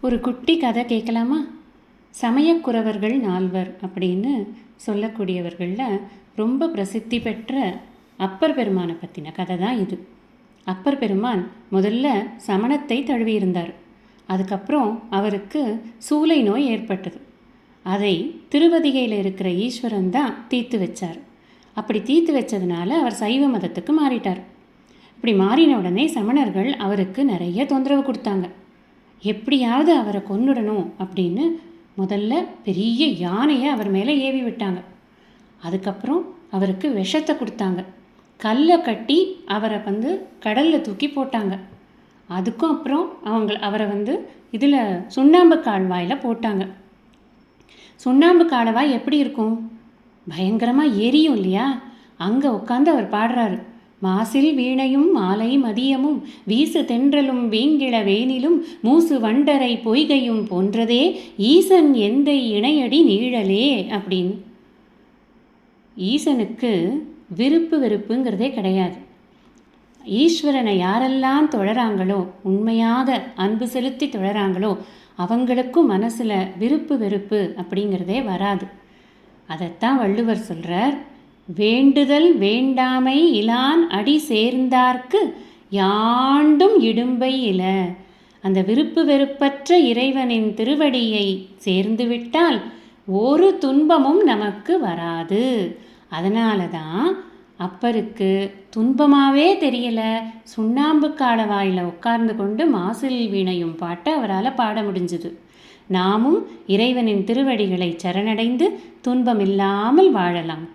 ஒரு குட்டி கதை கேட்கலாமா? சமயக்குறவர்கள் நால்வர் அப்படின்னு சொல்லக்கூடியவர்களில் ரொம்ப பிரசித்தி பெற்ற அப்பர் பெருமானை பற்றின கதை தான் இது. அப்பர் பெருமான் முதல்ல சமணத்தை தழுவியிருந்தார். அதுக்கப்புறம் அவருக்கு சூளை நோய் ஏற்பட்டது. அதை திருவதிகையில் இருக்கிற ஈஸ்வரன் தான் தீர்த்து வச்சார். அப்படி தீர்த்து வச்சதுனால அவர் சைவ மதத்துக்கு மாறிட்டார். இப்படி மாறின உடனே சமணர்கள் அவருக்கு நிறைய தொந்தரவு கொடுத்தாங்க. எப்படியாவது அவரை கொன்னுடணும் அப்படின்னு முதல்ல பெரிய யானையை அவர் மேலே ஏவி விட்டாங்க. அதுக்கப்புறம் அவருக்கு விஷத்தை கொடுத்தாங்க. கல்லை கட்டி அவரை கடலில் தூக்கி போட்டாங்க. அதுக்கும் அப்புறம் அவரை இதில் சுண்ணாம்பு கால்வாயில் போட்டாங்க. சுண்ணாம்பு கால்வாய் எப்படி இருக்கும்? பயங்கரமாக எரியும் இல்லையா? அங்கே உட்காந்து அவர் பாடுறாரு. மாசில் வீணையும் மாலை மதியமும் வீசு தென்றலும் வீங்கிள வேனிலும் மூசு வண்டரை பொய்கையும் போன்றதே ஈசன் எந்தை இணையடி நீழலே அப்படின்னு. ஈசனுக்கு விருப்பு வெறுப்புங்கிறதே கிடையாது. ஈஸ்வரனை யாரெல்லாம் தொழறாங்களோ, உண்மையாக அன்பு செலுத்தி தொழறாங்களோ, அவங்களுக்கும் மனசில் விருப்பு வெறுப்பு அப்படிங்கிறதே வராது. அதைத்தான் வள்ளுவர் சொல்கிறார். வேண்டுதல் வேண்டாமை இலான் அடி சேர்ந்தார்க்கு யாண்டும் இடும்பை இல. அந்த விருப்பு வெறுப்பற்ற இறைவனின் திருவடியை சேர்ந்துவிட்டால் ஒரு துன்பமும் நமக்கு வராது. அதனால தான் அப்பருக்கு துன்பமாகவே தெரியல, சுண்ணாம்பு காலவாயில் உட்கார்ந்து கொண்டு மாசில் வீணையும் பாட்டை அவரால் பாட முடிஞ்சுது. நாமும் இறைவனின் திருவடிகளை சரணடைந்து துன்பமில்லாமல் வாழலாம்.